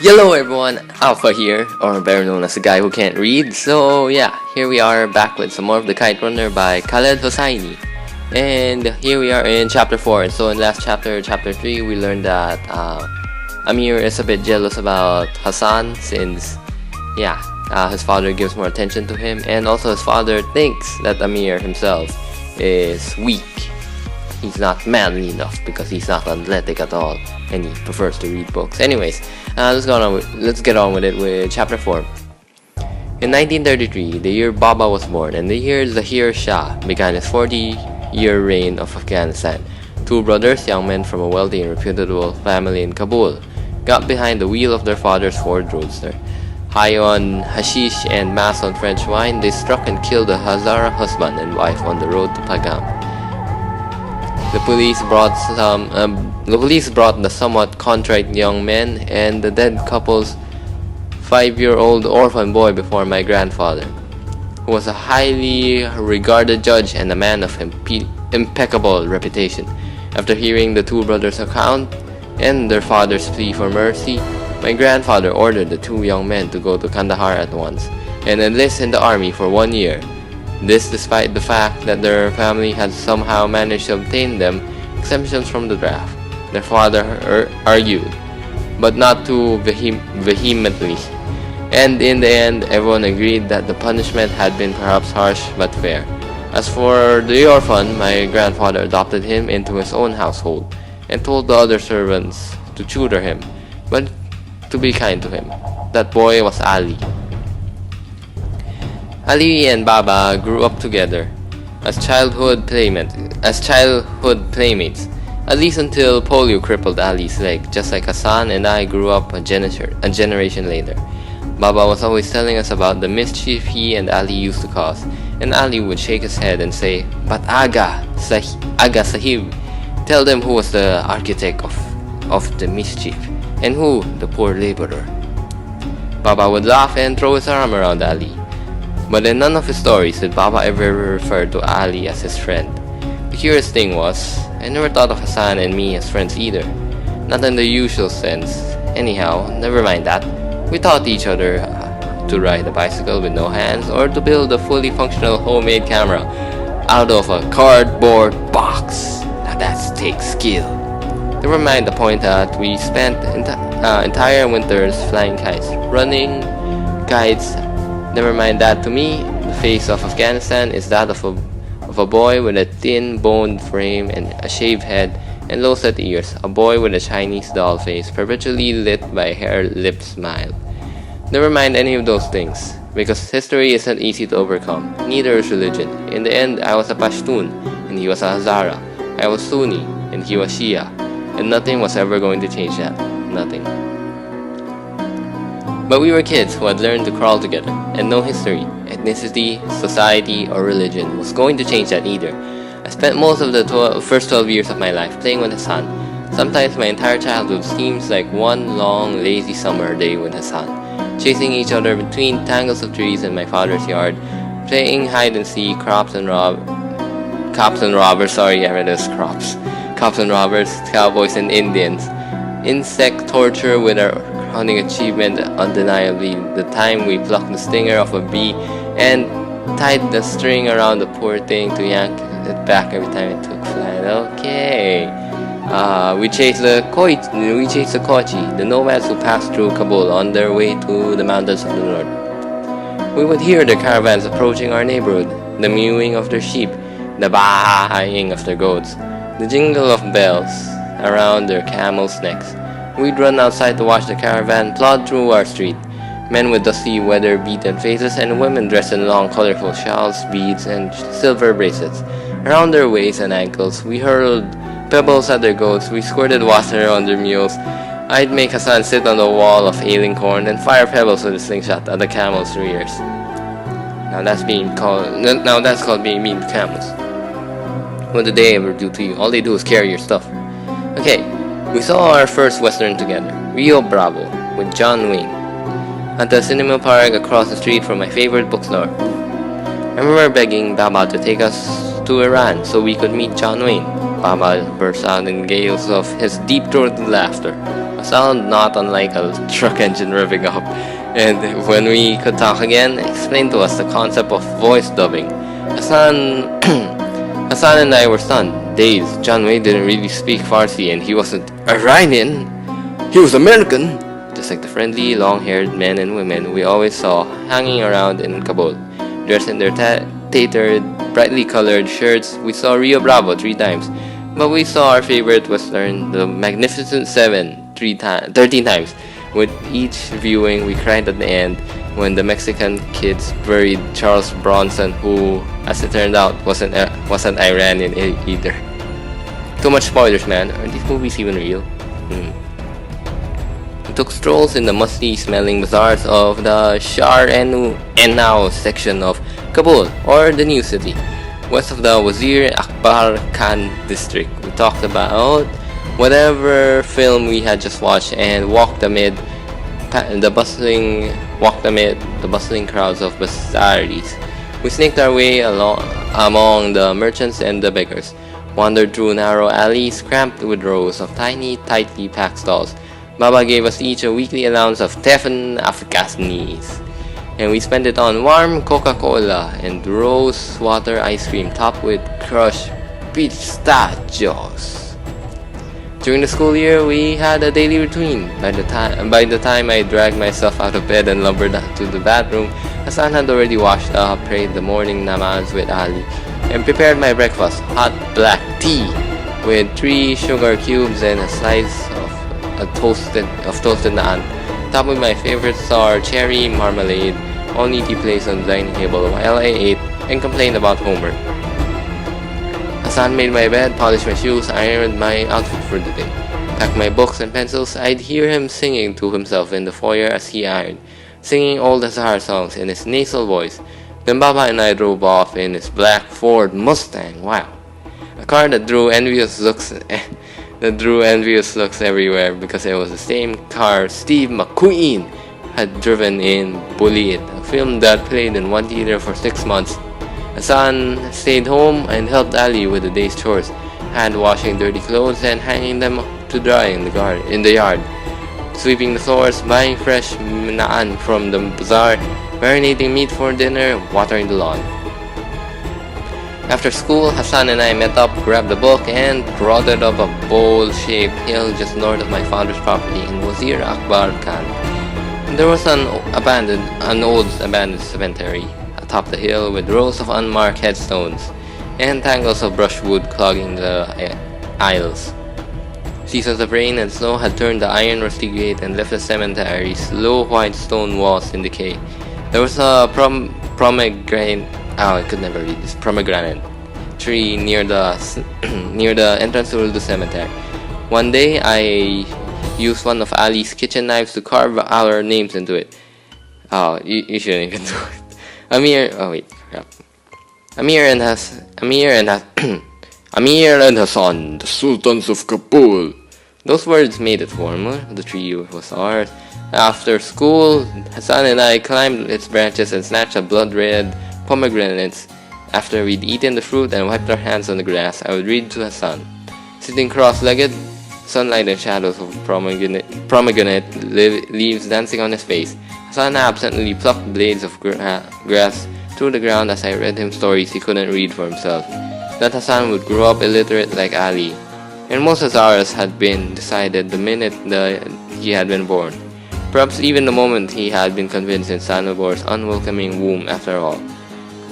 Hello everyone, Alpha here, or better known as the guy who can't read. So yeah, here we are back with some more of the Kite Runner by Khaled Hosseini. And here we are in chapter 4. And so in last chapter, chapter 3, we learned that Amir is a bit jealous about Hassan since his father gives more attention to him, and also his father thinks that Amir himself is weak. He's not manly enough because he's not athletic at all, and he prefers to read books. Anyways, let's get on with it with chapter 4. In 1933, the year Baba was born, and the year Zahir Shah began his 40-year reign of Afghanistan. Two brothers, young men from a wealthy and reputable family in Kabul, got behind the wheel of their father's Ford Roadster. High on hashish and mass on French wine, they struck and killed a Hazara husband and wife on the road to Pagam. The police brought the somewhat contrite young men and the dead couple's 5-year-old orphan boy before my grandfather, who was a highly regarded judge and a man of impeccable reputation. After hearing the two brothers' account and their father's plea for mercy, my grandfather ordered the two young men to go to Kandahar at once and enlist in the army for 1 year. This despite the fact that their family had somehow managed to obtain them exemptions from the draft. Their father argued, but not too vehemently, and in the end everyone agreed that the punishment had been perhaps harsh but fair. As for the orphan, my grandfather adopted him into his own household and told the other servants to tutor him, but to be kind to him. That boy was Ali. Ali and Baba grew up together as childhood playmates, at least until polio crippled Ali's leg, just like Hassan and I grew up a generation later. Baba was always telling us about the mischief he and Ali used to cause, and Ali would shake his head and say, "But Aga Sahib, tell them who was the architect of the mischief, and who the poor laborer." Baba would laugh and throw his arm around Ali. But in none of his stories did Baba ever refer to Ali as his friend. The curious thing was, I never thought of Hassan and me as friends either. Not in the usual sense. Anyhow, never mind that. We taught each other to ride a bicycle with no hands, or to build a fully functional homemade camera out of a cardboard box. Now that takes skill. Never mind the point that we spent entire winters flying kites, running kites. Never mind that, to me, the face of Afghanistan is that of a boy with a thin boned frame and a shaved head and low set ears, a boy with a Chinese doll face perpetually lit by a hair-lipped smile. Never mind any of those things, because history isn't easy to overcome, neither is religion. In the end, I was a Pashtun and he was a Hazara. I was Sunni and he was Shia, and nothing was ever going to change that. Nothing. But we were kids who had learned to crawl together, and no history, ethnicity, society, or religion was going to change that either. I spent most of the first 12 years of my life playing with Hassan. Sometimes my entire childhood seems like one long, lazy summer day with Hassan, chasing each other between tangles of trees in my father's yard, playing hide and seek, cops and robbers, cowboys and Indians, insect torture with our crowning achievement, undeniably, the time we plucked the stinger off a bee and tied the string around the poor thing to yank it back every time it took flight. Okay. We chased the Kochi, the nomads who passed through Kabul on their way to the mountains of the north. We would hear their caravans approaching our neighborhood, the mewing of their sheep, the baaing of their goats, the jingle of bells around their camels' necks. We'd run outside to watch the caravan plod through our street, men with dusty, weather-beaten faces and women dressed in long, colorful shawls, beads, and silver bracelets around their waists and ankles. We hurled pebbles at their goats, we squirted water on their mules. I'd make Hassan sit on the wall of ailing corn and fire pebbles with a slingshot at the camels' rears. Now that's called being mean to camels. What did they ever do to you? All they do is carry your stuff. Okay. We saw our first Western together, Rio Bravo, with John Wayne, at the cinema park across the street from my favorite bookstore. I remember begging Baba to take us to Iran so we could meet John Wayne. Baba burst out in gales of his deep-throated laughter, a sound not unlike a truck engine revving up. And when we could talk again, explained to us the concept of voice dubbing. Hassan, Hassan and I were stunned, dazed. John Wayne didn't really speak Farsi, and he wasn't Iranian. He was American, just like the friendly, long-haired men and women we always saw hanging around in Kabul, dressed in their tatered, brightly colored shirts. We saw Rio Bravo 3 times, but we saw our favorite western, The Magnificent Seven, 13 times. With each viewing, we cried at the end when the Mexican kids buried Charles Bronson, who, as it turned out, wasn't Iranian either. Too much spoilers, man. Are these movies even real? We took strolls in the musty-smelling bazaars of the Shar Enau section of Kabul, or the New City, west of the Wazir Akbar Khan district. We talked about whatever film we had just watched and walked amid the bustling crowds of bazaris. We snaked our way along among the merchants and the beggars, wandered through narrow alleys cramped with rows of tiny, tightly packed stalls. Baba gave us each a weekly allowance of Tefn Africanis, and we spent it on warm Coca-Cola and rose water ice cream topped with crushed pistachios. During the school year, we had a daily routine. By the time I dragged myself out of bed and lumbered to the bathroom, Hassan had already washed up, prayed the morning namaz with Ali, and prepared my breakfast, hot black tea with 3 sugar cubes and a slice of toasted naan, topped with my favorite sour cherry marmalade, all neatly placed on the dining table while I ate and complained about homework. Hassan made my bed, polished my shoes, ironed my outfit for the day, packed my books and pencils. I'd hear him singing to himself in the foyer as he ironed, singing old Azhar songs in his nasal voice. Then Baba and I drove off in his black Ford Mustang. Wow, a car that drew envious looks everywhere because it was the same car Steve McQueen had driven in Bullitt, a film that played in one theater for 6 months. Hassan stayed home and helped Ali with the day's chores, hand washing dirty clothes and hanging them to dry in the yard, sweeping the floors, buying fresh naan from the bazaar, marinating meat for dinner, watering the lawn. After school, Hassan and I met up, grabbed a book, and trotted up a bowl-shaped hill just north of my father's property in Wazir Akbar Khan. There was an old abandoned cemetery atop the hill with rows of unmarked headstones and tangles of brushwood clogging the aisles. Seasons of rain and snow had turned the iron rusty gate and left the cemetery's low white stone walls in decay. There was a pomegranate tree near the entrance to the cemetery. One day, I used one of Ali's kitchen knives to carve our names into it. Oh, you shouldn't even do it. Amir and Hassan, the Sultans of Kabul. Those words made it formal. The tree was ours. After school, Hassan and I climbed its branches and snatched a blood-red pomegranates. After we'd eaten the fruit and wiped our hands on the grass, I would read to Hassan. Sitting cross-legged, sunlight and shadows of pomegranate leaves dancing on his face, Hassan absently plucked blades of grass through the ground as I read him stories he couldn't read for himself. That Hassan would grow up illiterate like Ali, and most Hazaras had been decided the minute he had been born. Perhaps even the moment he had been convinced in Sanobor's unwelcoming womb after all.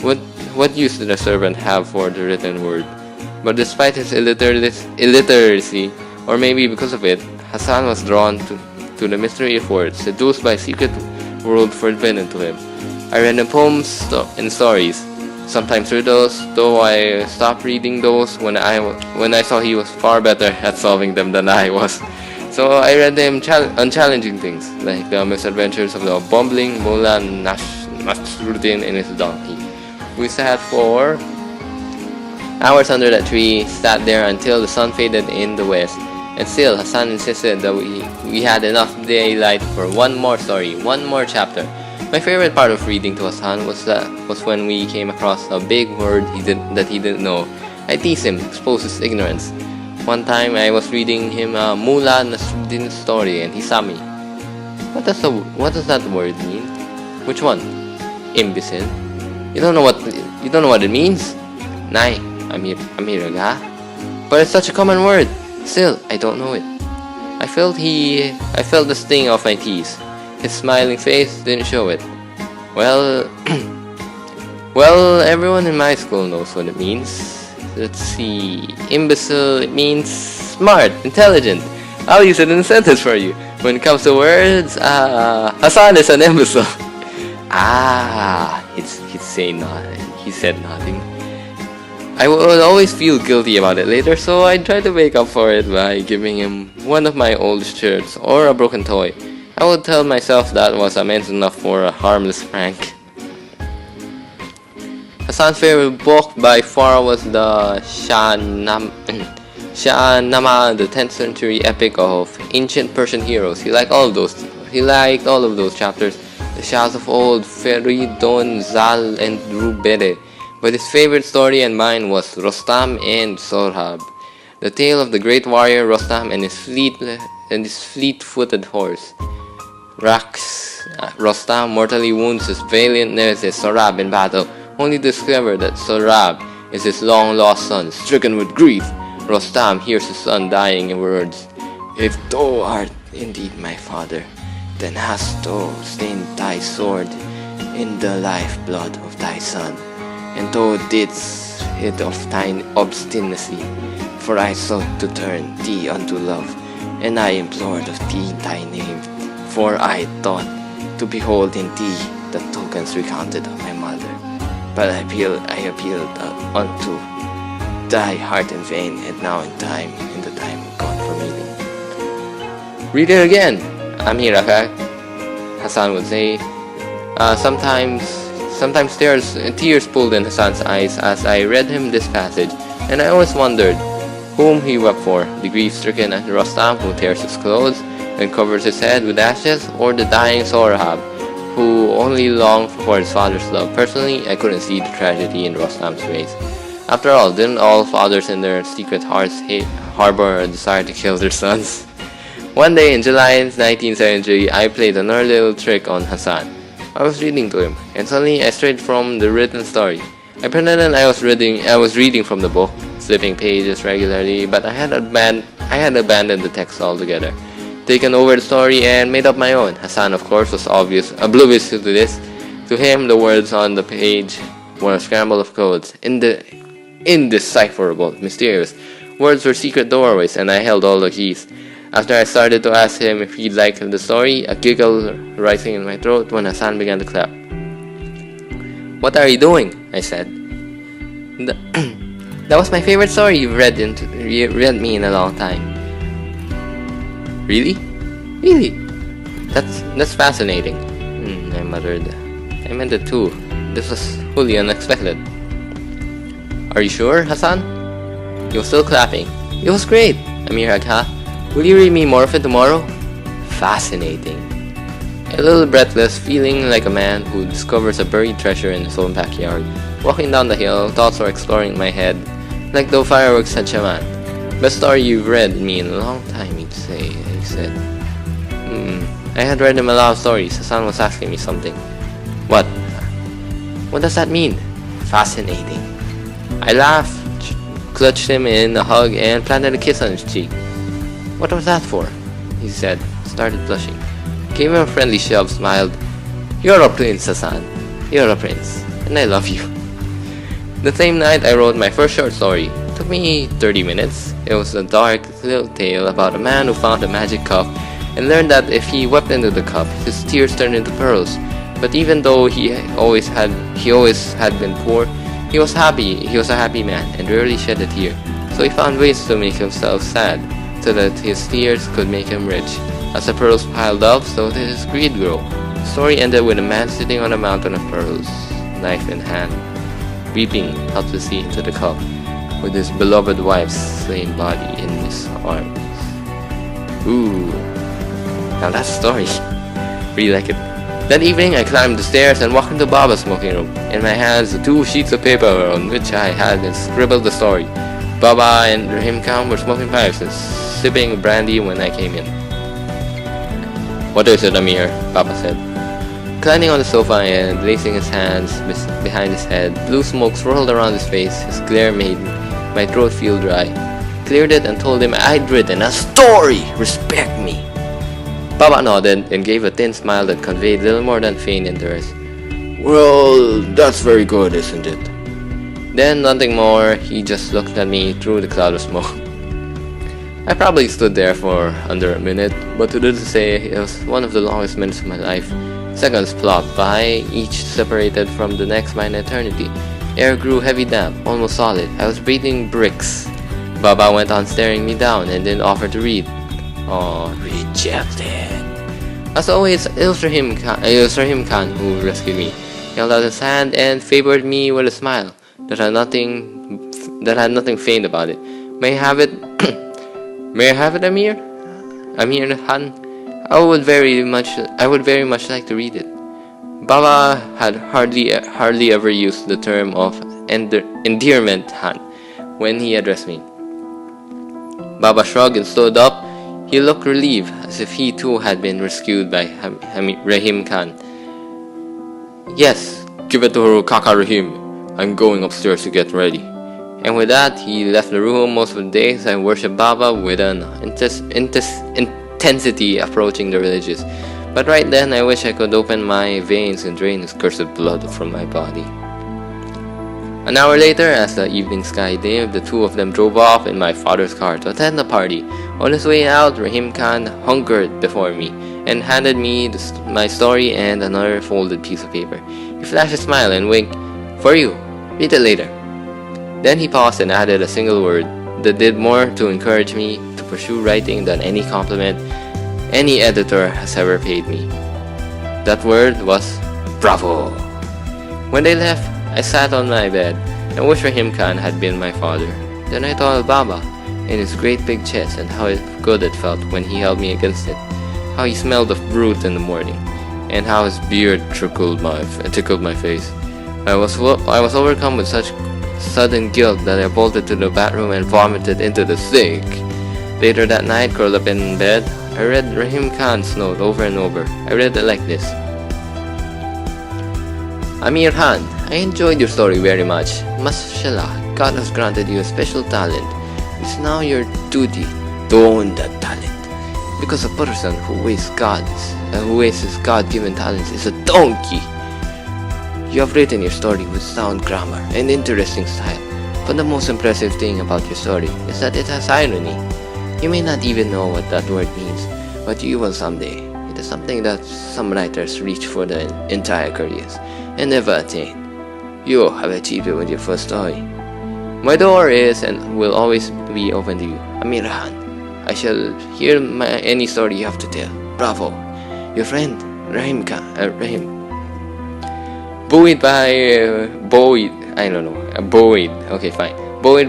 What use did a servant have for the written word? But despite his illiteracy, or maybe because of it, Hassan was drawn to the mystery of words, seduced by a secret world forbidden to him. I read him poems and stories, sometimes riddles, though I stopped reading those when I saw he was far better at solving them than I was. So I read him unchallenging things, like the misadventures of the bumbling Mullah Nasruddin and his donkey. We sat for hours under that tree, sat there until the sun faded in the west, and still Hassan insisted that we had enough daylight for one more story, one more chapter. My favorite part of reading to Hassan was when we came across a big word that he didn't know, I tease him, expose his ignorance. One time I was reading him a Mullah Nasruddin story and he saw me. What does that word mean? Which one? Imbecile. You don't know what it means? Nay, Amiraga. But it's such a common word. Still, I don't know it. I felt the sting of my tease. His smiling face didn't show it. Well, well, everyone in my school knows what it means. Let's see. Imbecile, it means smart, intelligent. I'll use it in a sentence for you. When it comes to words, Hassan is an imbecile. He said nothing. I would always feel guilty about it later, so I tried to make up for it by giving him one of my old shirts or a broken toy. I would tell myself that was immense enough for a harmless prank. Hassan's favorite book by far was the Shahnameh, the 10th century epic of ancient Persian heroes. He liked all of those chapters. The Shahs of old, Feridun, Zal, and Rubere. But his favorite story and mine was Rostam and Sorhab, the tale of the great warrior Rostam and his fleet-footed horse. Rostam mortally wounds his valiant nemesis Sorhab in battle, only to discover that Sorhab is his long-lost son. Stricken with grief, Rostam hears his son dying in words, "If thou art indeed my father, then hast thou stained thy sword in the lifeblood of thy son, and thou didst it of thine obstinacy. For I sought to turn thee unto love, and I implored of thee thy name. For I thought to behold in thee the tokens recounted of my mother. But I appealed unto thy heart in vain, and now in the time gone for meeting." Read it again, Amiraka, Hassan would say. Sometimes tears pulled in Hassan's eyes as I read him this passage, and I always wondered whom he wept for, the grief-stricken Rostam who tears his clothes and covers his head with ashes, or the dying Sorhab who only longed for his father's love. Personally, I couldn't see the tragedy in Rostam's face. After all, didn't all fathers in their secret hearts harbor a desire to kill their sons? One day in July 1973, I played another little trick on Hassan. I was reading to him, and suddenly I strayed from the written story. I pretended I was reading from the book, slipping pages regularly, but I had abandoned the text altogether, taken over the story, and made up my own. Hassan, of course, was oblivious to this. To him, the words on the page were a scramble of codes, indecipherable, mysterious. Words were secret doorways, and I held all the keys. After I started to ask him if he'd like the story, a giggle rising in my throat when Hassan began to clap. "What are you doing?" I said. That was my favorite story you've read me in a long time." Really? Really? That's fascinating. I muttered. I meant it too. This was wholly unexpected. "Are you sure, Hassan?" He was still clapping. "It was great, Amir Agha. Will you read me more of it tomorrow?" Fascinating. A little breathless, feeling like a man who discovers a buried treasure in his own backyard. Walking down the hill, thoughts were exploring my head, like though fireworks had shaman. "Best story you've read me in a long time," he said. I had read him a lot of stories. Hassan was asking me something. "What? What does that mean?" "Fascinating." I laughed, clutched him in a hug, and planted a kiss on his cheek. "What was that for?" he said, started blushing. Gave him a friendly shove, smiled. "You're a prince, Hassan. You're a prince, and I love you." The same night I wrote my first short story. It took me 30 minutes. It was a dark little tale about a man who found a magic cup and learned that if he wept into the cup, his tears turned into pearls. But even though he always had been poor, he was happy. He was a happy man and rarely shed a tear. So he found ways to make himself sad, so that his tears could make him rich. As the pearls piled up, so did his greed grow. The story ended with a man sitting on a mountain of pearls, knife in hand, weeping helplessly into the cup, with his beloved wife's slain body in his arms. Ooh, now that's a story. Really like it. That evening, I climbed the stairs and walked into Baba's smoking room. In my hands, the 2 sheets of paper on which I had scribbled the story. Baba and Rahim Khan were smoking pipes and sipping brandy when I came in. "What is it, Amir?" Baba said. Reclining on the sofa and placing his hands behind his head, blue smoke swirled around his face. His glare made my throat feel dry. Cleared it and told him I'd written a story! Respect me! Baba nodded and gave a thin smile that conveyed little more than faint interest. "Well, that's very good, isn't it?" Then, nothing more, he just looked at me through the cloud of smoke. I probably stood there for under a minute, but to do to say, it was one of the longest minutes of my life. Seconds plopped by, each separated from the next by an eternity. Air grew heavy damp, almost solid. I was breathing bricks. Baba went on staring me down and then offered to read. Oh, rejected. As always, it was Rahim Khan who rescued me. He held out his hand and favored me with a smile that had nothing faint about it. May I have it? May I have it, Amir? Amir Khan? I would very much like to read it. Baba had hardly ever used the term of endearment, Han, when he addressed me. Baba shrugged and stood up. He looked relieved, as if he too had been rescued by Rahim Khan. "Yes, give it to her, Kaka Rahim. I'm going upstairs to get ready." And with that, he left the room. Most of the days I worshipped Baba with an intensity approaching the religious. But right then, I wish I could open my veins and drain his cursed blood from my body. An hour later, as the evening sky dimmed, the 2 of them drove off in my father's car to attend a party. On his way out, Rahim Khan hungered before me and handed me my story and another folded piece of paper. He flashed a smile and winked. "For you. Read it later." Then he paused and added a single word that did more to encourage me to pursue writing than any compliment any editor has ever paid me. That word was bravo. When they left, I sat on my bed and wished Rahim Khan had been my father. Then I thought of Baba and his great big chest and how good it felt when he held me against it, how he smelled of fruit in the morning, and how his beard tickled my face. I was overcome with such sudden guilt that I bolted to the bathroom and vomited into the sink. Later that night, curled up in bed, I read Rahim Khan's note over and over. I read it like this. "Amir Khan, I enjoyed your story very much. Mashallah, God has granted you a special talent. It's now your duty to own that talent. Because a person who wastes his God-given talents is a donkey. You have written your story with sound grammar and interesting style, but the most impressive thing about your story is that it has irony. You may not even know what that word means, but you will someday. It is something that some writers reach for their entire careers and never attain. You have achieved it with your first story. My door is and will always be open to you, Amir Khan. I shall hear any story you have to tell. Bravo. Your friend, Rahim Khan. Buoyed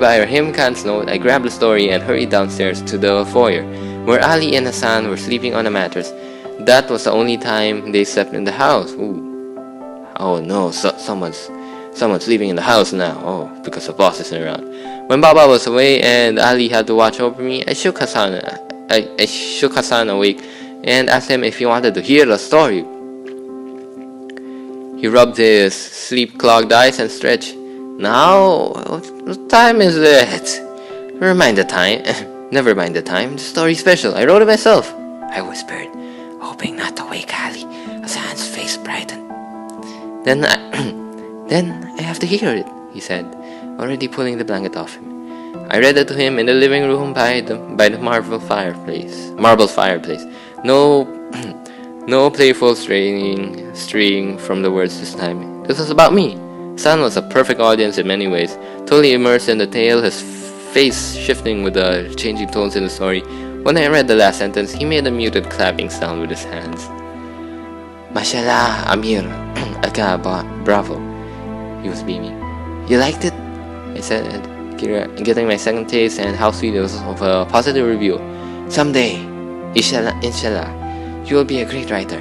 by Rahim Khan's note, I grabbed the story and hurried downstairs to the foyer, where Ali and Hassan were sleeping on a mattress. That was the only time they slept in the house. Ooh. Oh no, someone's sleeping in the house now. Oh, because the boss isn't around. When Baba was away and Ali had to watch over me, I shook Hassan awake and asked him if he wanted to hear the story. He rubbed his sleep-clogged eyes and stretched. Now, what time is it? Never mind the time. The story's special. I wrote it myself. I whispered, hoping not to wake Ali. Hassan's face brightened. Then I have to hear it, he said, already pulling the blanket off him. I read it to him in the living room by the marble fireplace. No playful straying from the words this time. This was about me. Hassan was a perfect audience in many ways, totally immersed in the tale, his face shifting with the changing tones in the story. When I read the last sentence, he made a muted clapping sound with his hands. Mashallah, Amir. Bravo. He was beaming. You liked it? I said, getting my second taste, and how sweet it was of a positive review. Someday, inshallah, you will be a great writer.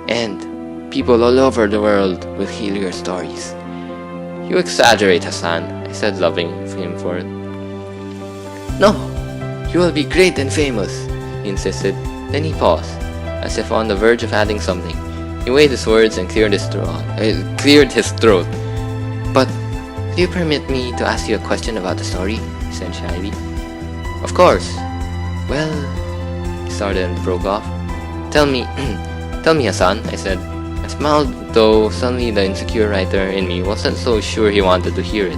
And people all over the world will hear your stories. You exaggerate, Hassan, I said, loving him for it. No, you will be great and famous, he insisted. Then he paused, as if on the verge of adding something. He weighed his words and cleared his throat. But do you permit me to ask you a question about the story? He said shyly. Of course. Well, he started and broke off. Tell me, Hassan, I said. I smiled, though suddenly the insecure writer in me wasn't so sure he wanted to hear it.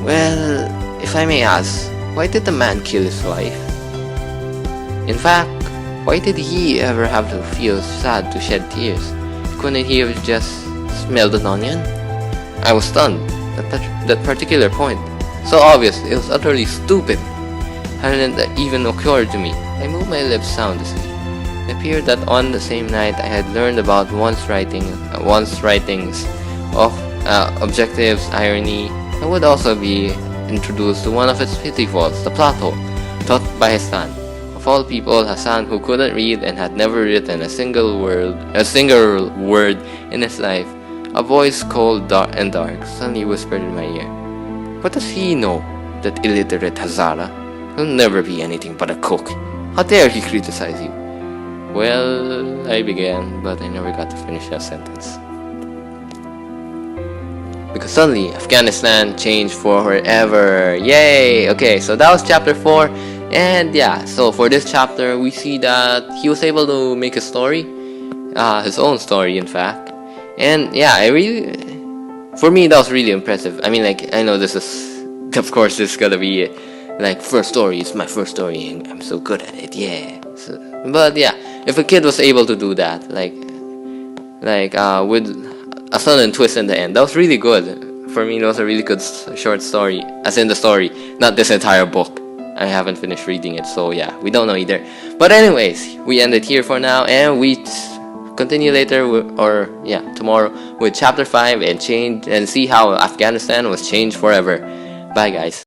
Well, if I may ask, why did the man kill his wife? In fact, why did he ever have to feel sad to shed tears? Couldn't he have just smelled an onion? I was stunned. That particular point. So obvious, it was utterly stupid. Hadn't even occurred to me. I moved my lips soundlessly. It appeared that on the same night I had learned about one's writings of objectives, irony, and would also be introduced to one of its pitfalls, the plot hole, taught by Hassan. Of all people, Hassan, who couldn't read and had never written a single word in his life, a voice cold and dark suddenly whispered in my ear. What does he know, that illiterate Hazara? He'll never be anything but a cook. How dare he criticize you? Well, I began, but I never got to finish that sentence. Because suddenly, Afghanistan changed forever. Yay! Okay, so that was chapter 4. And yeah, so for this chapter, we see that he was able to make a story. His own story, in fact. And yeah, for me, that was really impressive. I mean, like, I know this is, of course, this is gonna be, like, first story. It's my first story, and I'm so good at it, yeah. So, but yeah, if a kid was able to do that, with a sudden twist in the end, that was really good. For me, it was a really good short story, as in the story, not this entire book. I haven't finished reading it, so yeah, we don't know either. But anyways, we end it here for now, and we continue later, tomorrow with chapter 5 and see how Afghanistan was changed forever. Bye, guys.